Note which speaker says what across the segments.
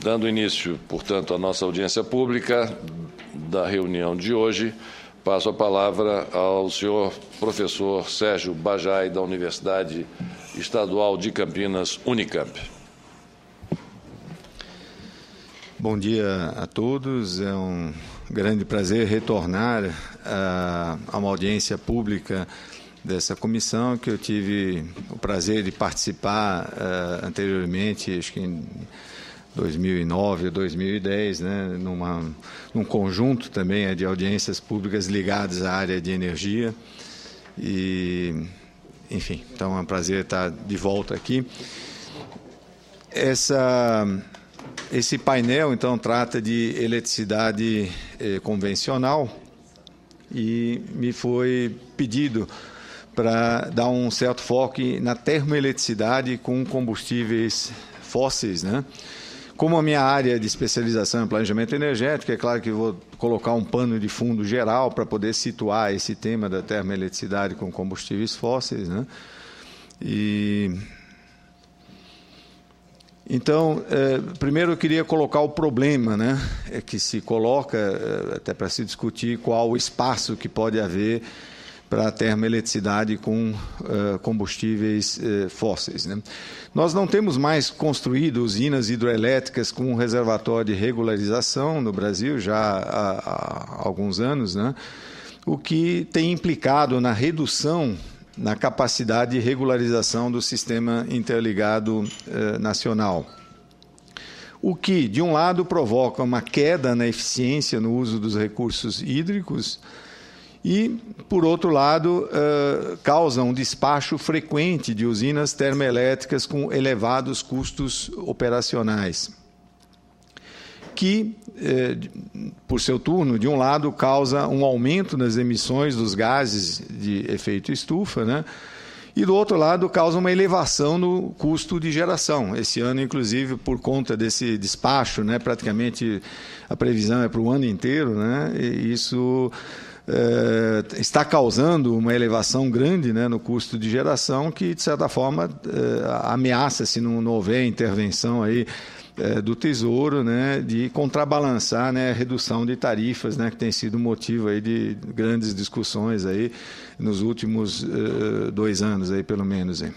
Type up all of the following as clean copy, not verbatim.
Speaker 1: Dando início, portanto, à nossa audiência pública da reunião de hoje, passo a palavra ao senhor professor Sérgio Bajai, da Universidade Estadual de Campinas, Unicamp.
Speaker 2: Bom dia a todos. É um grande prazer retornar a uma audiência pública dessa comissão, que eu tive o prazer de participar anteriormente, acho que em 2009 ou 2010, né, num conjunto também de audiências públicas ligadas à área de energia. E, enfim, então é um prazer estar de volta aqui. Esse painel, então, trata de eletricidade convencional e me foi pedido para dar um certo foco na termoeletricidade com combustíveis fósseis, né? Como a minha área de especialização é planejamento energético, é claro que vou colocar um pano de fundo geral para poder situar esse tema da termoeletricidade com combustíveis fósseis, né? Então, primeiro eu queria colocar o problema, né, que se coloca, até para se discutir qual o espaço que pode haver para a termoeletricidade com combustíveis fósseis, né? Nós não temos mais construído usinas hidroelétricas com reservatório de regularização no Brasil já há alguns anos, né? O que tem implicado na redução na capacidade de regularização do sistema interligado nacional. O que, de um lado, provoca uma queda na eficiência no uso dos recursos hídricos e, por outro lado, causa um despacho frequente de usinas termoelétricas com elevados custos operacionais, que, por seu turno, de um lado, causa um aumento nas emissões dos gases de efeito estufa, né? E, do outro lado, causa uma elevação no custo de geração. Esse ano, inclusive, por conta desse despacho, né, praticamente a previsão é para o ano inteiro, né? E isso está causando uma elevação grande, né, no custo de geração que, de certa forma, ameaça, se não houver intervenção aí do Tesouro, né, de contrabalançar, né, a redução de tarifas, né, que tem sido motivo aí de grandes discussões aí nos últimos 2 anos, aí, pelo menos. Aí.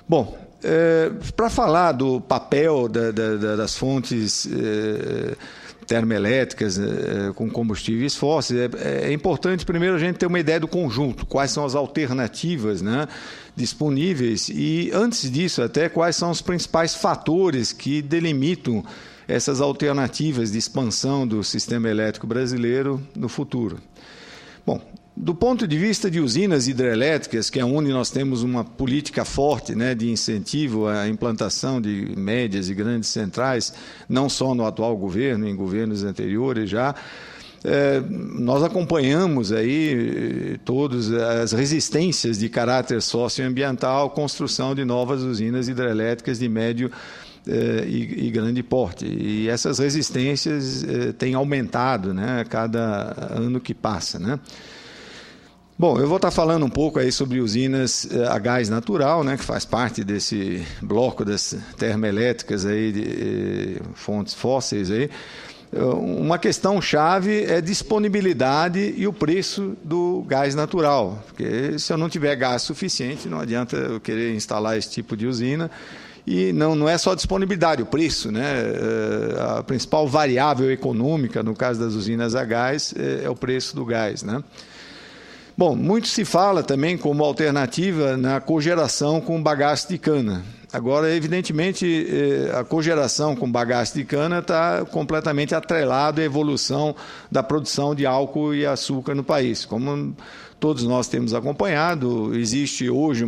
Speaker 2: Bom, para falar do papel das fontes termoelétricas com combustíveis fósseis, é importante primeiro a gente ter uma ideia do conjunto, quais são as alternativas, né, disponíveis e, antes disso, até quais são os principais fatores que delimitam essas alternativas de expansão do sistema elétrico brasileiro no futuro. Bom, do ponto de vista de usinas hidrelétricas, que é onde nós temos uma política forte, né, de incentivo à implantação de médias e grandes centrais, não só no atual governo, em governos anteriores já, nós acompanhamos aí todas as resistências de caráter socioambiental à construção de novas usinas hidrelétricas de médio e grande porte. E essas resistências têm aumentado, né, a cada ano que passa, né? Bom, eu vou estar falando um pouco aí sobre usinas a gás natural, né, que faz parte desse bloco das termoelétricas aí de fontes fósseis aí. Uma questão chave é disponibilidade e o preço do gás natural, porque se eu não tiver gás suficiente, não adianta eu querer instalar esse tipo de usina. E não é só disponibilidade, o preço, né? A principal variável econômica, no caso das usinas a gás, é o preço do gás, né? Bom, muito se fala também como alternativa na cogeração com bagaço de cana. Agora, evidentemente, a cogeração com bagaço de cana está completamente atrelado à evolução da produção de álcool e açúcar no país. Como todos nós temos acompanhado, existe hoje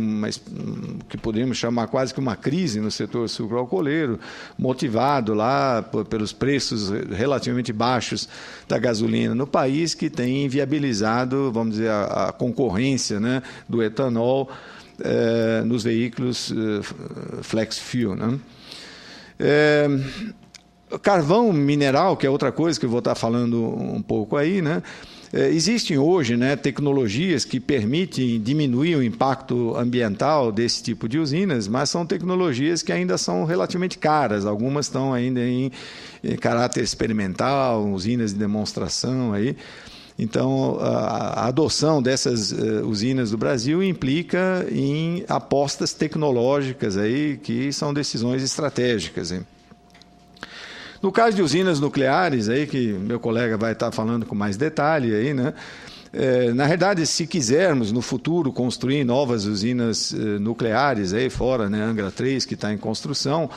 Speaker 2: que podemos chamar quase que uma crise no setor sucroalcooleiro, motivado lá pelos preços relativamente baixos da gasolina no país, que tem inviabilizado, vamos dizer, a concorrência, né, do etanol nos veículos flex fuel, né? Carvão mineral, que é outra coisa que eu vou estar falando um pouco aí, né? Existem hoje, né, tecnologias que permitem diminuir o impacto ambiental desse tipo de usinas, mas são tecnologias que ainda são relativamente caras. Algumas estão ainda em caráter experimental, usinas de demonstração aí. Então, a adoção dessas usinas do Brasil implica em apostas tecnológicas aí, que são decisões estratégicas, hein? No caso de usinas nucleares, aí, que meu colega vai estar falando com mais detalhe, aí, né? Na realidade, se quisermos no futuro construir novas usinas nucleares, aí fora, né, Angra 3, que está em construção,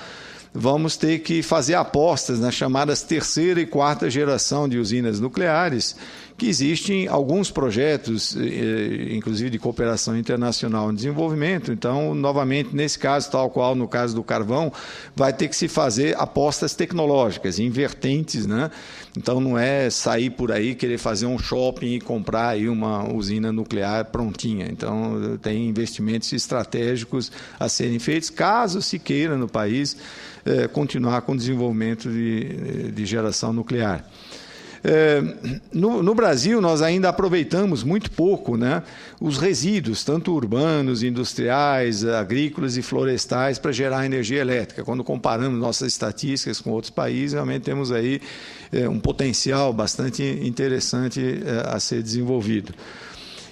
Speaker 2: vamos ter que fazer apostas nas chamadas terceira e quarta geração de usinas nucleares, que existem alguns projetos, inclusive de cooperação internacional em desenvolvimento. Então, novamente, nesse caso, tal qual no caso do carvão, vai ter que se fazer apostas tecnológicas, invertentes, né? Então, não é sair por aí, querer fazer um shopping e comprar aí uma usina nuclear prontinha. Então, tem investimentos estratégicos a serem feitos, caso se queira no país continuar com o desenvolvimento de geração nuclear. No Brasil, nós ainda aproveitamos muito pouco, né, os resíduos, tanto urbanos, industriais, agrícolas e florestais, para gerar energia elétrica. Quando comparamos nossas estatísticas com outros países, realmente temos aí um potencial bastante interessante a ser desenvolvido.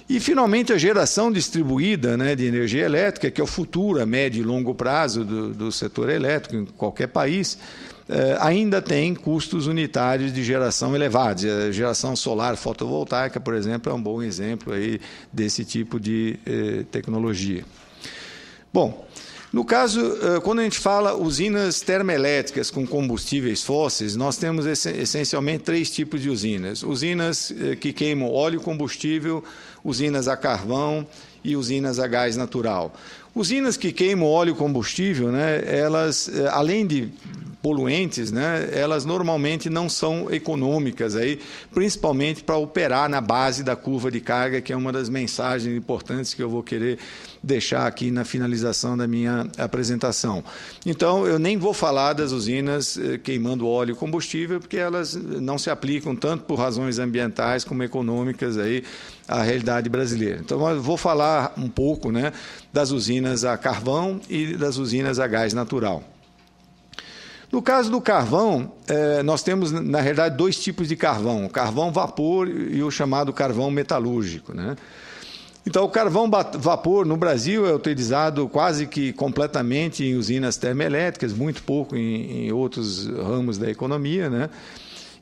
Speaker 2: E, finalmente, a geração distribuída, né, de energia elétrica, que é o futuro a médio e longo prazo do setor elétrico em qualquer país, ainda tem custos unitários de geração elevados. A geração solar fotovoltaica, por exemplo, é um bom exemplo aí desse tipo de tecnologia. Bom, no caso, quando a gente fala usinas termoelétricas com combustíveis fósseis, nós temos essencialmente 3 tipos de usinas. Usinas que queimam óleo combustível, usinas a carvão e usinas a gás natural. Usinas que queimam óleo combustível, né, elas, além de poluentes, né, elas normalmente não são econômicas, aí, principalmente para operar na base da curva de carga, que é uma das mensagens importantes que eu vou querer deixar aqui na finalização da minha apresentação. Então, eu nem vou falar das usinas queimando óleo e combustível, porque elas não se aplicam tanto por razões ambientais como econômicas aí à realidade brasileira. Então, eu vou falar um pouco, né, das usinas a carvão e das usinas a gás natural. No caso do carvão, nós temos, na realidade, 2 tipos de carvão, o carvão vapor e o chamado carvão metalúrgico, né? Então, o carvão vapor no Brasil é utilizado quase que completamente em usinas termoelétricas, muito pouco em outros ramos da economia, né?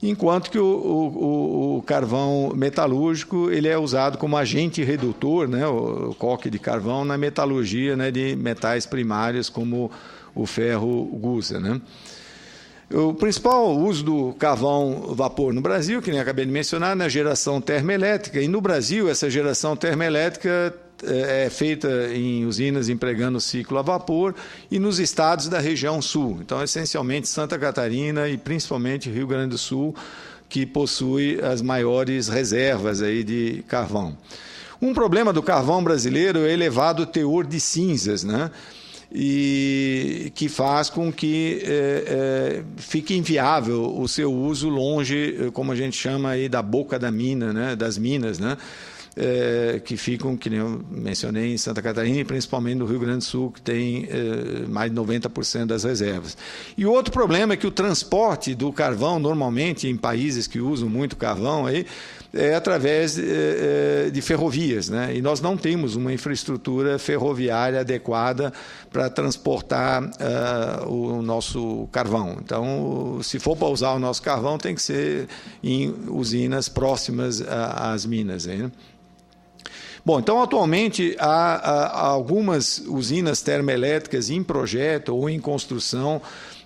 Speaker 2: Enquanto que o carvão metalúrgico ele é usado como agente redutor, né? O coque de carvão na metalurgia, né, de metais primários como o ferro gusa, né? O principal uso do carvão vapor no Brasil, que nem acabei de mencionar, na geração termoelétrica. E no Brasil, essa geração termoelétrica é feita em usinas empregando ciclo a vapor e nos estados da região sul. Então, essencialmente, Santa Catarina e principalmente Rio Grande do Sul, que possui as maiores reservas aí de carvão. Um problema do carvão brasileiro é o elevado teor de cinzas, né? E que faz com que fique inviável o seu uso longe, como a gente chama aí, da boca da mina, né, das minas, né, que ficam, que nem eu mencionei, em Santa Catarina e principalmente no Rio Grande do Sul, que tem mais de 90% das reservas. E o outro problema é que o transporte do carvão, normalmente em países que usam muito carvão, aí, é através de ferrovias, né? E nós não temos uma infraestrutura ferroviária adequada para transportar o nosso carvão. Então, se for para usar o nosso carvão, tem que ser em usinas próximas às minas, né? Bom, então, atualmente, há algumas usinas termoelétricas em projeto ou em construção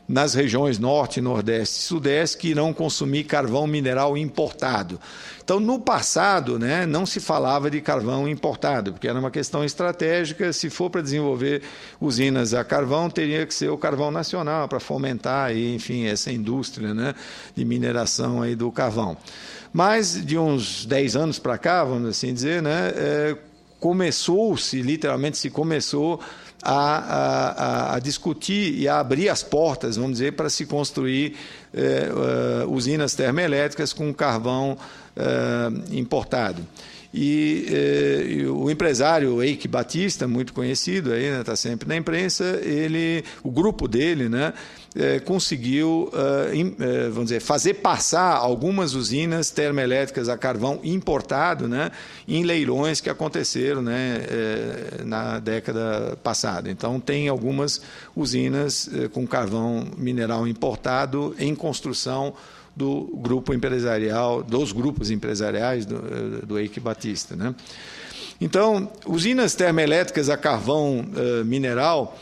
Speaker 2: nas regiões Norte, Nordeste e Sudeste que irão consumir carvão mineral importado. Então, no passado, né, não se falava de carvão importado, porque era uma questão estratégica. Se for para desenvolver usinas a carvão, teria que ser o carvão nacional para fomentar aí, enfim, essa indústria, né, de mineração aí do carvão. Mas, de uns 10 anos para cá, vamos assim dizer, né, literalmente se começou a discutir e a abrir as portas, vamos dizer, para se construir usinas termoelétricas com carvão importado. E o empresário Eike Batista, muito conhecido, está sempre na imprensa, o grupo dele, né, conseguiu vamos dizer, fazer passar algumas usinas termoelétricas a carvão importado, né, em leilões que aconteceram, né, na década passada. Então, tem algumas usinas com carvão mineral importado em construção do grupo empresarial, dos grupos empresariais do Eike Batista, né? Então, usinas termoelétricas a carvão mineral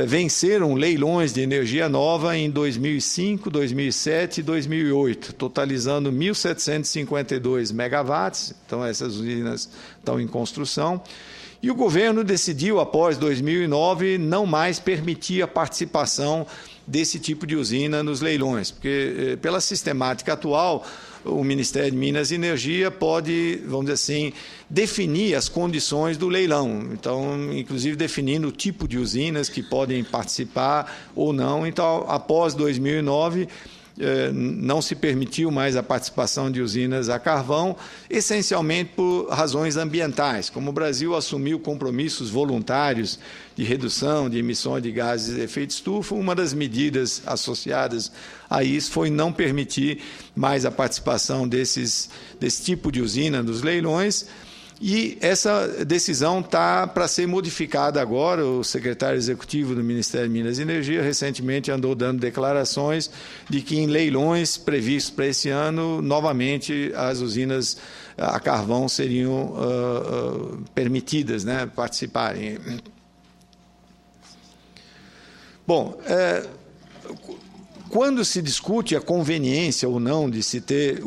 Speaker 2: venceram leilões de energia nova em 2005, 2007 e 2008, totalizando 1.752 megawatts. Então, essas usinas estão em construção. E o governo decidiu, após 2009, não mais permitir a participação desse tipo de usina nos leilões, porque, pela sistemática atual, o Ministério de Minas e Energia pode, vamos dizer assim, definir as condições do leilão. Então, inclusive definindo o tipo de usinas que podem participar ou não. Então, após 2009, não se permitiu mais a participação de usinas a carvão, essencialmente por razões ambientais. Como o Brasil assumiu compromissos voluntários de redução de emissões de gases de efeito estufa, uma das medidas associadas a isso foi não permitir mais a participação desse tipo de usina nos leilões. E essa decisão está para ser modificada agora. O secretário executivo do Ministério de Minas e Energia recentemente andou dando declarações de que em leilões previstos para esse ano, novamente as usinas a carvão seriam permitidas, né, participarem. Bom, quando se discute a conveniência ou não de se ter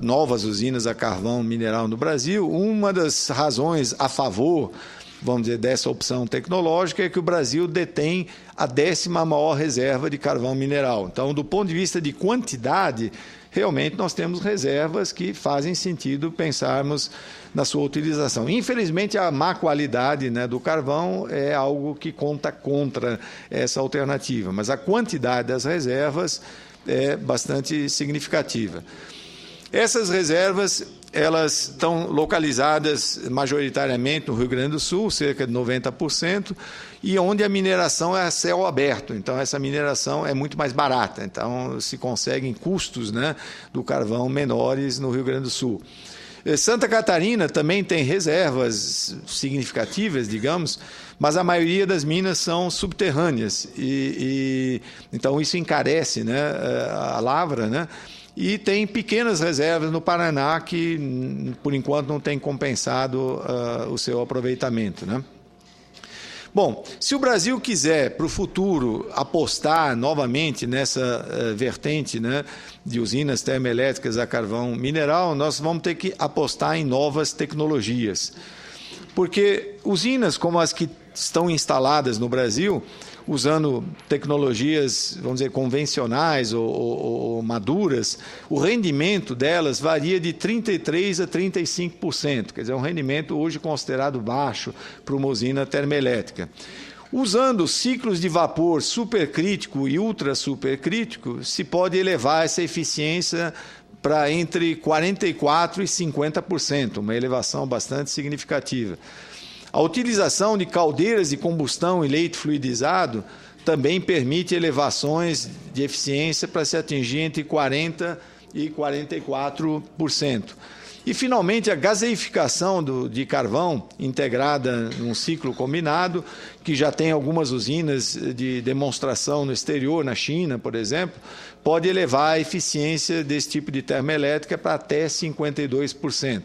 Speaker 2: novas usinas a carvão mineral no Brasil, uma das razões a favor, vamos dizer, dessa opção tecnológica é que o Brasil detém a 10ª maior reserva de carvão mineral. Então, do ponto de vista de quantidade, realmente nós temos reservas que fazem sentido pensarmos na sua utilização. Infelizmente, a má qualidade, né, do carvão é algo que conta contra essa alternativa, mas a quantidade das reservas é bastante significativa. Essas reservas, elas estão localizadas majoritariamente no Rio Grande do Sul, cerca de 90%, e onde a mineração é a céu aberto. Então, essa mineração é muito mais barata. Então, se conseguem custos, né, do carvão menores no Rio Grande do Sul. Santa Catarina também tem reservas significativas, digamos, mas a maioria das minas são subterrâneas. Então, isso encarece, né, a lavra, né? E tem pequenas reservas no Paraná que, por enquanto, não tem compensado o seu aproveitamento, né? Bom, se o Brasil quiser, para o futuro, apostar novamente nessa vertente, né, de usinas termoelétricas a carvão mineral, nós vamos ter que apostar em novas tecnologias. Porque usinas como as que estão instaladas no Brasil, usando tecnologias, vamos dizer, convencionais ou maduras, o rendimento delas varia de 33% a 35%, quer dizer, é um rendimento hoje considerado baixo para uma usina termoelétrica. Usando ciclos de vapor supercrítico e ultra supercrítico, se pode elevar essa eficiência para entre 44% e 50%, uma elevação bastante significativa. A utilização de caldeiras de combustão e leite fluidizado também permite elevações de eficiência para se atingir entre 40% e 44%. E, finalmente, a gaseificação de carvão integrada num ciclo combinado, que já tem algumas usinas de demonstração no exterior, na China, por exemplo, pode elevar a eficiência desse tipo de termoelétrica para até 52%.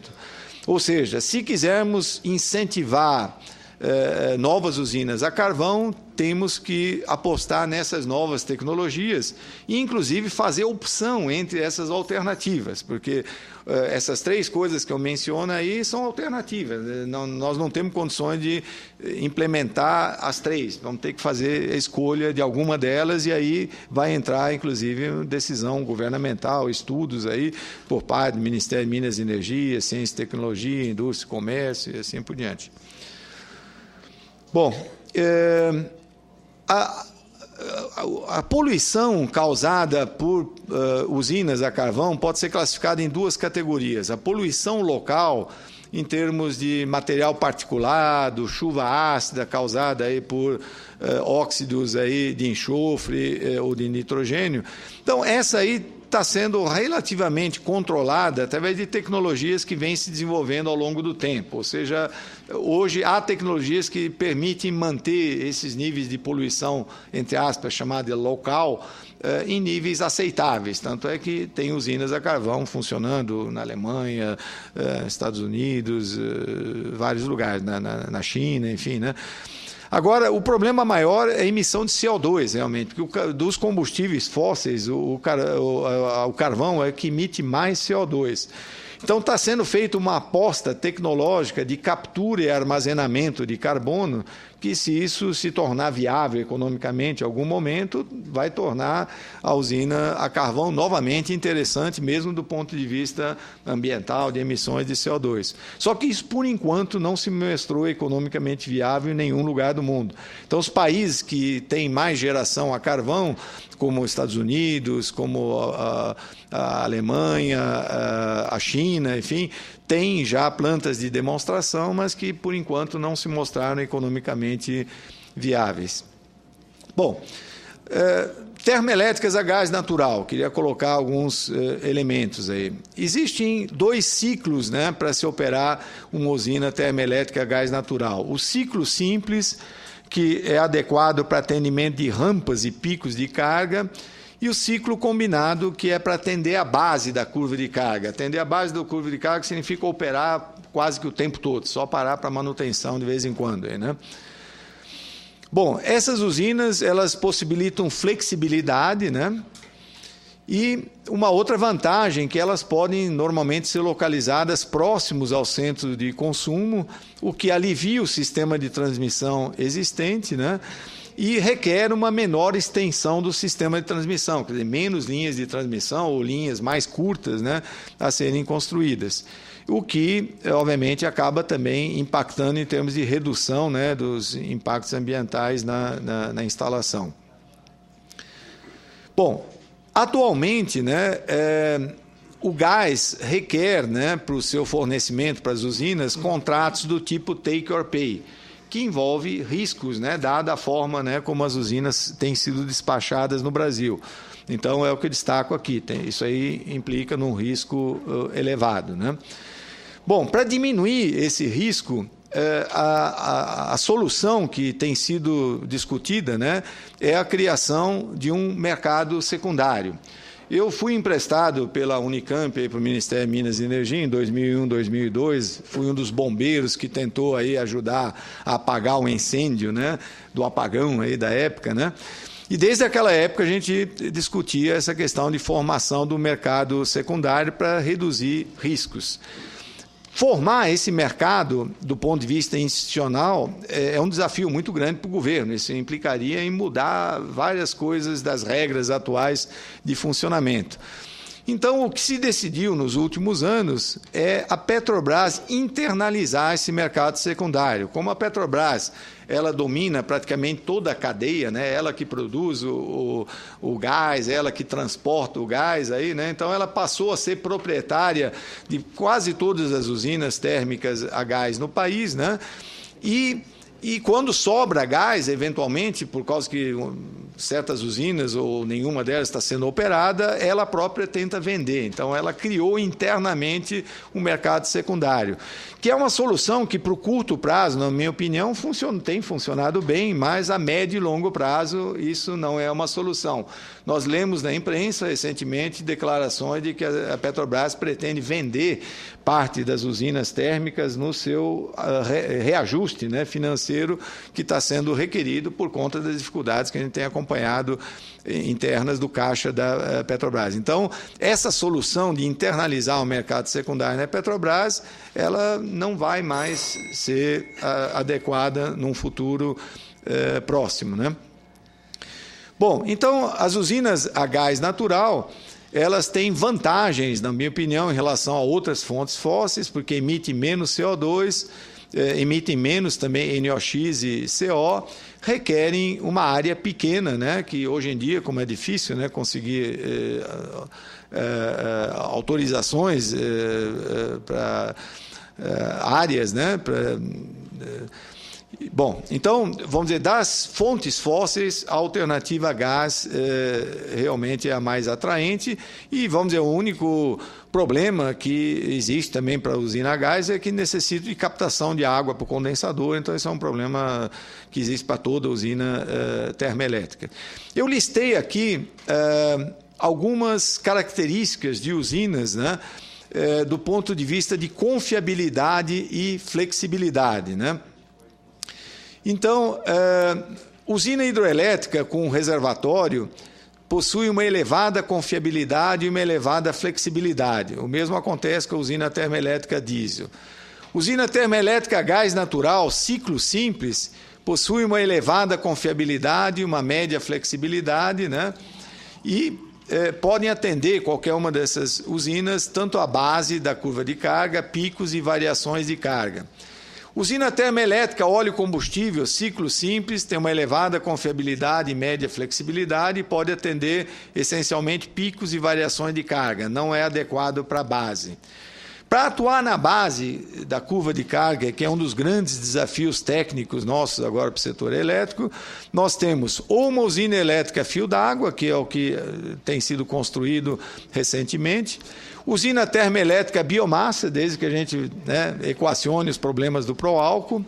Speaker 2: Ou seja, se quisermos incentivar novas usinas a carvão, temos que apostar nessas novas tecnologias e, inclusive, fazer opção entre essas alternativas, porque essas três coisas que eu menciono aí são alternativas. Nós não temos condições de implementar as três. Vamos ter que fazer a escolha de alguma delas e aí vai entrar, inclusive, decisão governamental, estudos aí por parte do Ministério de Minas e Energia, Ciência e Tecnologia, Indústria e Comércio e assim por diante. Bom, a poluição causada por usinas a carvão pode ser classificada em duas categorias. A poluição local, em termos de material particulado, chuva ácida causada aí por óxidos aí de enxofre ou de nitrogênio. Então, essa aí está sendo relativamente controlada através de tecnologias que vêm se desenvolvendo ao longo do tempo. Ou seja, hoje há tecnologias que permitem manter esses níveis de poluição, entre aspas, chamada local, em níveis aceitáveis. Tanto é que tem usinas a carvão funcionando na Alemanha, Estados Unidos, vários lugares, na China, enfim, né? Agora, o problema maior é a emissão de CO2, realmente, porque dos combustíveis fósseis, o carvão é que emite mais CO2. Então, está sendo feita uma aposta tecnológica de captura e armazenamento de carbono, que, se isso se tornar viável economicamente em algum momento, vai tornar a usina a carvão novamente interessante, mesmo do ponto de vista ambiental, de emissões de CO2. Só que isso, por enquanto, não se mostrou economicamente viável em nenhum lugar do mundo. Então, os países que têm mais geração a carvão, como os Estados Unidos, como a Alemanha, a China, enfim, têm já plantas de demonstração, mas que, por enquanto, não se mostraram economicamente viáveis. Bom, termoelétricas a gás natural, queria colocar alguns elementos aí. Existem 2 ciclos, né, para se operar uma usina termoelétrica a gás natural. O ciclo simples, que é adequado para atendimento de rampas e picos de carga, e o ciclo combinado, que é para atender a base da curva de carga. Atender a base da curva de carga significa operar quase que o tempo todo, só parar para manutenção de vez em quando, né? Bom, essas usinas, elas possibilitam flexibilidade, né? E uma outra vantagem, que elas podem normalmente ser localizadas próximos ao centro de consumo, o que alivia o sistema de transmissão existente, né? E requer uma menor extensão do sistema de transmissão, quer dizer, menos linhas de transmissão ou linhas mais curtas, né, a serem construídas. O que, obviamente, acaba também impactando em termos de redução, né, dos impactos ambientais na instalação. Bom, atualmente, né, o gás requer, né, para o seu fornecimento para as usinas, contratos do tipo take or pay, que envolve riscos, né, dada a forma, né, como as usinas têm sido despachadas no Brasil. Então, é o que eu destaco aqui. Isso aí implica num risco elevado, né? Bom, para diminuir esse risco, a solução que tem sido discutida, né, é a criação de um mercado secundário. Eu fui emprestado pela Unicamp para o Ministério de Minas e Energia em 2001, 2002. Fui um dos bombeiros que tentou aí ajudar a apagar o incêndio, né, do apagão aí da época, né? E desde aquela época a gente discutia essa questão de formação do mercado secundário para reduzir riscos. Formar esse mercado, do ponto de vista institucional, é um desafio muito grande para o governo. Isso implicaria em mudar várias coisas das regras atuais de funcionamento. Então, o que se decidiu nos últimos anos é a Petrobras internalizar esse mercado secundário. Como a Petrobras ela domina praticamente toda a cadeia, né? Ela que produz o gás, ela que transporta o gás, aí, né? Então ela passou a ser proprietária de quase todas as usinas térmicas a gás no país, né? E quando sobra gás, eventualmente, por causa que certas usinas ou nenhuma delas está sendo operada, ela própria tenta vender. Então, ela criou internamente um mercado secundário, que é uma solução que, para o curto prazo, na minha opinião, tem funcionado bem, mas a médio e longo prazo isso não é uma solução. Nós lemos na imprensa recentemente declarações de que a Petrobras pretende vender parte das usinas térmicas no seu reajuste, né, financeiro que está sendo requerido por conta das dificuldades que a gente tem acompanhado internas do caixa da Petrobras. Então, essa solução de internalizar o mercado secundário na Petrobras, ela não vai mais ser adequada num futuro próximo, né? Bom, então, as usinas a gás natural, elas têm vantagens, na minha opinião, em relação a outras fontes fósseis, porque emitem menos CO2 emitem menos também NOx e CO, requerem uma área pequena, né, que hoje em dia, como é difícil, né, conseguir autorizações para áreas, né, bom, então, vamos dizer, das fontes fósseis, a alternativa a gás realmente é a mais atraente e, vamos dizer, o único problema que existe também para a usina a gás é que necessita de captação de água para o condensador, então esse é um problema que existe para toda usina termoelétrica. Eu listei aqui algumas características de usinas, né, do ponto de vista de confiabilidade e flexibilidade, né? Então, usina hidroelétrica com reservatório possui uma elevada confiabilidade e uma elevada flexibilidade. O mesmo acontece com a usina termoelétrica diesel. Usina termoelétrica a gás natural, ciclo simples, possui uma elevada confiabilidade e uma média flexibilidade, né? E podem atender qualquer uma dessas usinas, tanto a base da curva de carga, picos e variações de carga. Usina termoelétrica óleo combustível, ciclo simples, tem uma elevada confiabilidade e média flexibilidade e pode atender essencialmente picos e variações de carga, não é adequado para a base. Para atuar na base da curva de carga, que é um dos grandes desafios técnicos nossos agora para o setor elétrico, nós temos ou uma usina elétrica a fio d'água, que é o que tem sido construído recentemente, usina termoelétrica biomassa, desde que a gente, né, equacione os problemas do pró-álcool,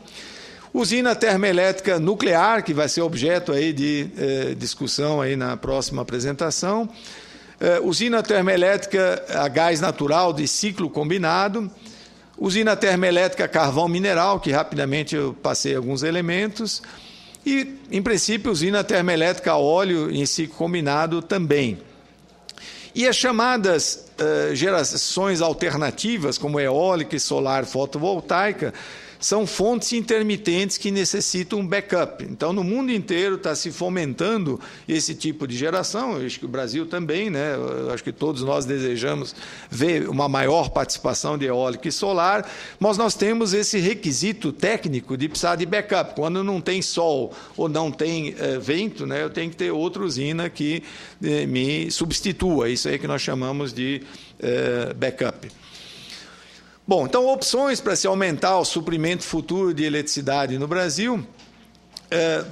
Speaker 2: usina termoelétrica nuclear, que vai ser objeto aí de discussão aí na próxima apresentação, usina termoelétrica a gás natural de ciclo combinado, usina termoelétrica a carvão mineral, que rapidamente eu passei alguns elementos, e, em princípio, usina termoelétrica a óleo em ciclo combinado também. E as chamadas gerações alternativas, como eólica e solar fotovoltaica, são fontes intermitentes que necessitam um backup. Então, no mundo inteiro está se fomentando esse tipo de geração, eu acho que o Brasil também, né? Eu acho que todos nós desejamos ver uma maior participação de eólica e solar, mas nós temos esse requisito técnico de precisar de backup. Quando não tem sol ou não tem vento, né, eu tenho que ter outra usina que me substitua. Isso aí que nós chamamos de backup. Bom, então, opções para se aumentar o suprimento futuro de eletricidade no Brasil.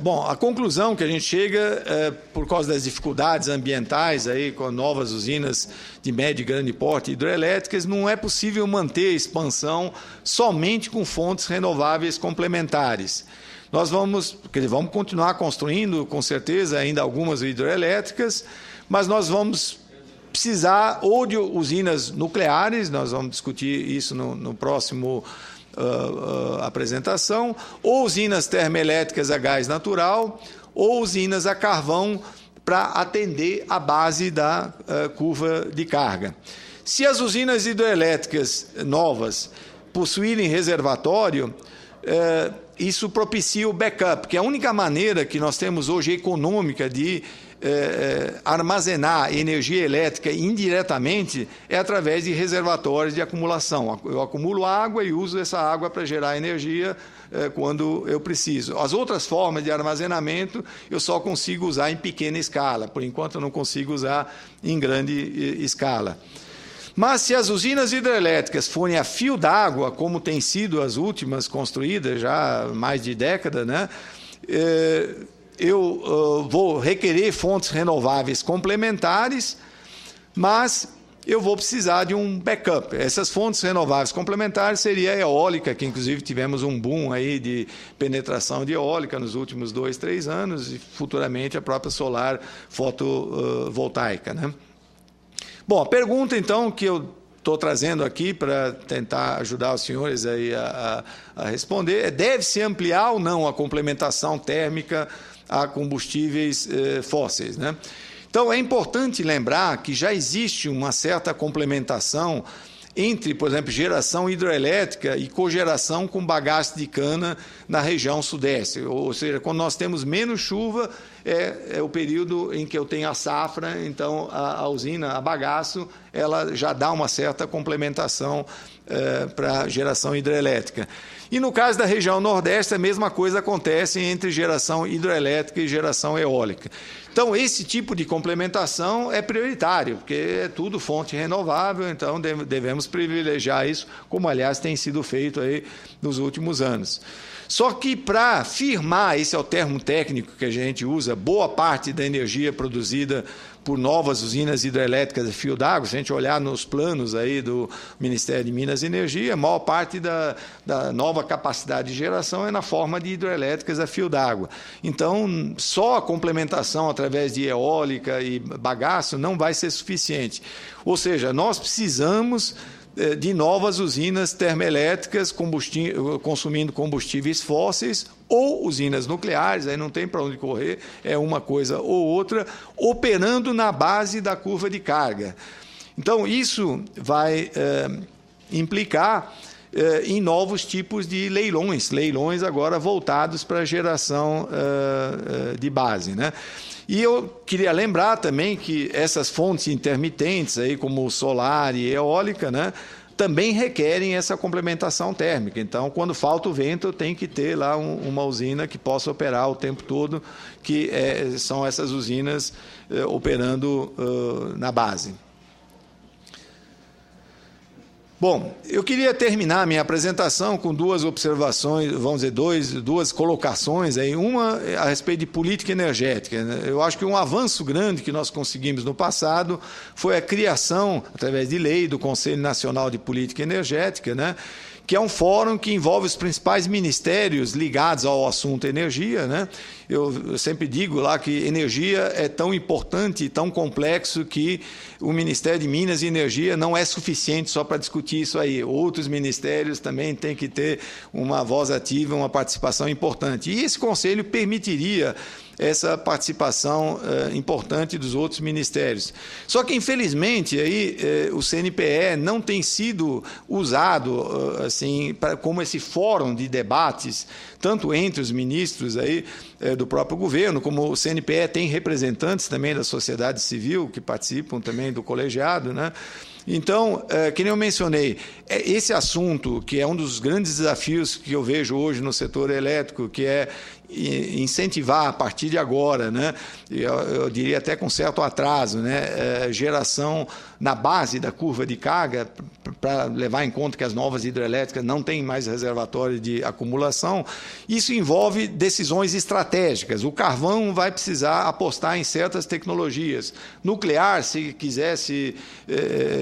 Speaker 2: Bom, a conclusão que a gente chega, por causa das dificuldades ambientais aí, com novas usinas de médio e grande porte hidroelétricas, não é possível manter a expansão somente com fontes renováveis complementares. Nós vamos continuar construindo, com certeza, ainda algumas hidroelétricas, mas nós vamos precisar ou de usinas nucleares, nós vamos discutir isso no próximo apresentação, ou usinas termoelétricas a gás natural, ou usinas a carvão para atender a base da curva de carga. Se as usinas hidroelétricas novas possuírem reservatório, isso propicia o backup, que é a única maneira que nós temos hoje econômica de armazenar energia elétrica indiretamente é através de reservatórios de acumulação. Eu acumulo água e uso essa água para gerar energia quando eu preciso. As outras formas de armazenamento eu só consigo usar em pequena escala, por enquanto eu não consigo usar em grande escala. Mas se as usinas hidrelétricas forem a fio d'água, como têm sido as últimas construídas já há mais de década, né, eu vou requerer fontes renováveis complementares, mas eu vou precisar de um backup. Essas fontes renováveis complementares seria a eólica, que inclusive tivemos um boom aí de penetração de eólica nos últimos 2, 3 anos, e futuramente a própria solar fotovoltaica, né? Bom, a pergunta então que eu estou trazendo aqui para tentar ajudar os senhores aí a responder é: deve-se ampliar ou não a complementação térmica a combustíveis fósseis, né? Então, é importante lembrar que já existe uma certa complementação entre, por exemplo, geração hidroelétrica e cogeração com bagaço de cana na região sudeste. Ou seja, quando nós temos menos chuva, é o período em que eu tenho a safra, então a usina, a bagaço, ela já dá uma certa complementação para a geração hidrelétrica. E no caso da região Nordeste, a mesma coisa acontece entre geração hidrelétrica e geração eólica. Então, esse tipo de complementação é prioritário, porque é tudo fonte renovável, então devemos privilegiar isso, como, aliás, tem sido feito aí nos últimos anos. Só que, para firmar, esse é o termo técnico que a gente usa, boa parte da energia produzida por novas usinas hidrelétricas a fio d'água, se a gente olhar nos planos aí do Ministério de Minas e Energia, a maior parte da nova capacidade de geração é na forma de hidrelétricas a fio d'água. Então, só a complementação através de eólica e bagaço não vai ser suficiente. Ou seja, nós precisamos de novas usinas termoelétricas consumindo combustíveis fósseis ou usinas nucleares, aí não tem para onde correr, é uma coisa ou outra, operando na base da curva de carga. Então, isso vai implicar em novos tipos de leilões agora voltados para a geração de base, né? E eu queria lembrar também que essas fontes intermitentes, aí, como solar e eólica, né, também requerem essa complementação térmica. Então, quando falta o vento, tem que ter lá uma usina que possa operar o tempo todo, que são essas usinas operando na base. Bom, eu queria terminar a minha apresentação com duas observações, vamos dizer, duas colocações, aí, uma a respeito de política energética. Eu acho que um avanço grande que nós conseguimos no passado foi a criação, através de lei, do Conselho Nacional de Política Energética, né, que é um fórum que envolve os principais ministérios ligados ao assunto energia, né? Eu sempre digo lá que energia é tão importante e tão complexo que o Ministério de Minas e Energia não é suficiente só para discutir isso aí. Outros ministérios também têm que ter uma voz ativa, uma participação importante. E esse conselho permitiria essa participação importante dos outros ministérios. Só que, infelizmente, aí, o CNPE não tem sido usado assim, como esse fórum de debates, tanto entre os ministros aí, do próprio governo, como o CNPE tem representantes também da sociedade civil que participam também do colegiado, né? Então, que nem eu mencionei, esse assunto, que é um dos grandes desafios que eu vejo hoje no setor elétrico, que é incentivar a partir de agora, né, eu diria até com certo atraso, né, geração na base da curva de carga, para levar em conta que as novas hidrelétricas não têm mais reservatório de acumulação. Isso envolve decisões estratégicas. O carvão vai precisar apostar em certas tecnologias. Nuclear, se quisesse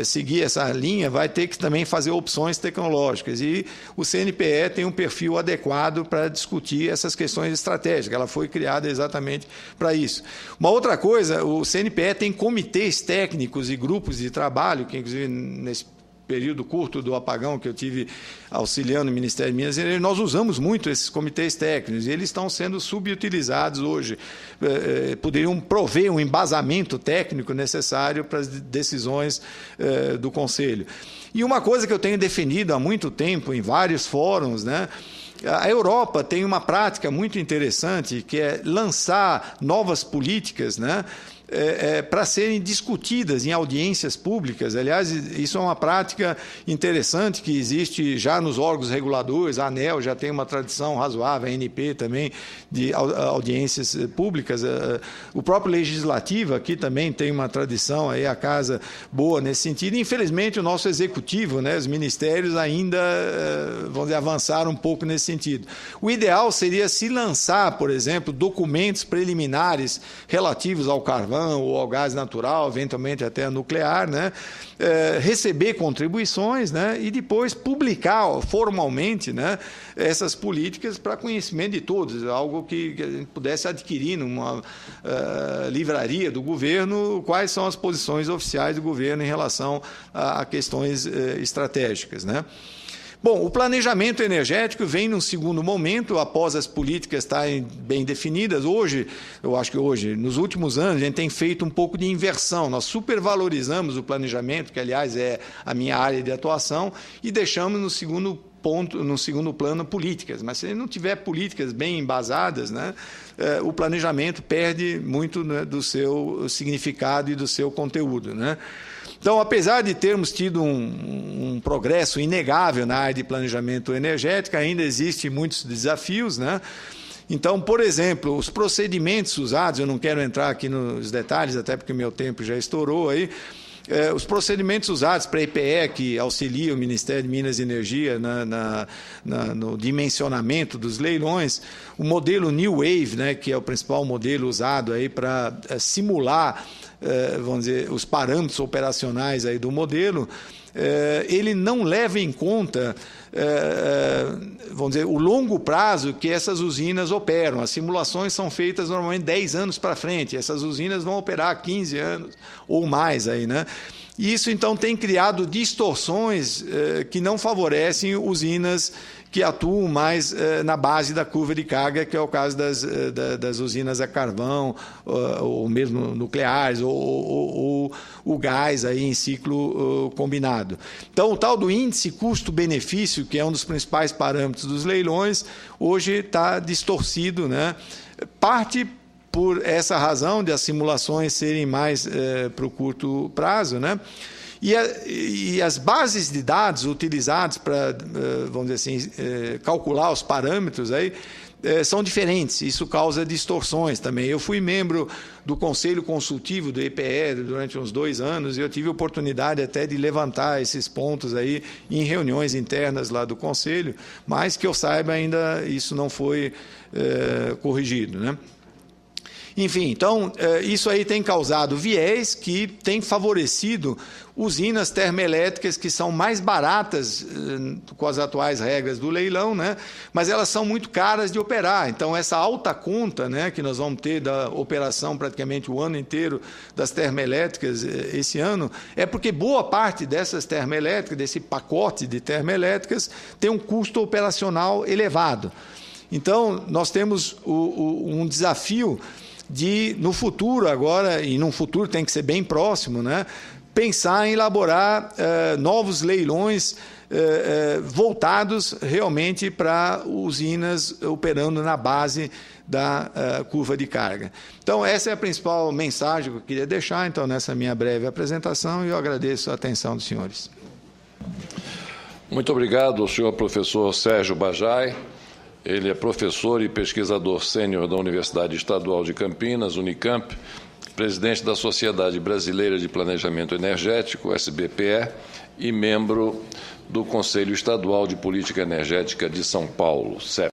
Speaker 2: seguir essa linha, vai ter que também fazer opções tecnológicas. E o CNPE tem um perfil adequado para discutir essas questões estratégicas. Ela foi criada exatamente para isso. Uma outra coisa, o CNPE tem comitês técnicos e grupos de trabalho, que inclusive nesse período curto do apagão que eu tive auxiliando o Ministério de Minas e Energia, nós usamos muito esses comitês técnicos e eles estão sendo subutilizados hoje. Poderiam prover um embasamento técnico necessário para as decisões do Conselho. E uma coisa que eu tenho defendido há muito tempo em vários fóruns, né? A Europa tem uma prática muito interessante, que é lançar novas políticas, né, para serem discutidas em audiências públicas. Aliás, isso é uma prática interessante que existe já nos órgãos reguladores. A ANEEL já tem uma tradição razoável, a ANP também, de audiências públicas. O próprio Legislativo aqui também tem uma tradição, aí a Casa boa nesse sentido. Infelizmente, o nosso Executivo, né, os ministérios ainda, vamos dizer, avançaram um pouco nesse sentido. O ideal seria se lançar, por exemplo, documentos preliminares relativos ao carvão ou ao gás natural, eventualmente até a nuclear, né? Receber contribuições, né? E depois publicar formalmente, né, essas políticas para conhecimento de todos, algo que a gente pudesse adquirir numa livraria do governo, quais são as posições oficiais do governo em relação a questões estratégicas, né? Bom, o planejamento energético vem num segundo momento, após as políticas estarem bem definidas. Hoje, eu acho que hoje, nos últimos anos, a gente tem feito um pouco de inversão. Nós supervalorizamos o planejamento, que, aliás, é a minha área de atuação, e deixamos no segundo plano políticas. Mas se não tiver políticas bem embasadas, né, o planejamento perde muito, né, do seu significado e do seu conteúdo, né? Então, apesar de termos tido um progresso inegável na área de planejamento energético, ainda existem muitos desafios, né? Então, por exemplo, os procedimentos usados, eu não quero entrar aqui nos detalhes, até porque o meu tempo já estourou aí, os procedimentos usados para a EPE, que auxilia o Ministério de Minas e Energia no dimensionamento dos leilões, o modelo New Wave, né, que é o principal modelo usado aí para simular, vamos dizer, os parâmetros operacionais aí do modelo, ele não leva em conta, vamos dizer, o longo prazo que essas usinas operam. As simulações são feitas normalmente 10 anos para frente, essas usinas vão operar 15 anos ou mais aí, né? E isso, então, tem criado distorções que não favorecem usinas que atuam mais na base da curva de carga, que é o caso das usinas a carvão, ou mesmo nucleares, ou o gás aí em ciclo combinado. Então, o tal do índice custo-benefício, que é um dos principais parâmetros dos leilões, hoje está distorcido, né? Parte por essa razão de as simulações serem mais para o curto prazo, né? E as bases de dados utilizadas para, vamos dizer assim, calcular os parâmetros aí, são diferentes. Isso causa distorções também. Eu fui membro do Conselho Consultivo do EPE durante uns 2 anos e eu tive a oportunidade até de levantar esses pontos aí em reuniões internas lá do Conselho, mas que eu saiba ainda isso não foi corrigido, né? Enfim, então, isso aí tem causado viés que tem favorecido usinas termoelétricas que são mais baratas com as atuais regras do leilão, né? Mas elas são muito caras de operar. Então, essa alta conta, né, que nós vamos ter da operação praticamente o ano inteiro das termoelétricas esse ano, é porque boa parte dessas termoelétricas, desse pacote de termoelétricas, tem um custo operacional elevado. Então, nós temos um desafio de, no futuro agora, e num futuro tem que ser bem próximo, né, pensar em elaborar novos leilões voltados realmente para usinas operando na base da curva de carga. Então, essa é a principal mensagem que eu queria deixar, então, nessa minha breve apresentação, e eu agradeço a atenção dos senhores.
Speaker 1: Muito obrigado ao senhor professor Sérgio Bajai. Ele é professor e pesquisador sênior da Universidade Estadual de Campinas, Unicamp, presidente da Sociedade Brasileira de Planejamento Energético, SBPE, e membro do Conselho Estadual de Política Energética de São Paulo, CEP.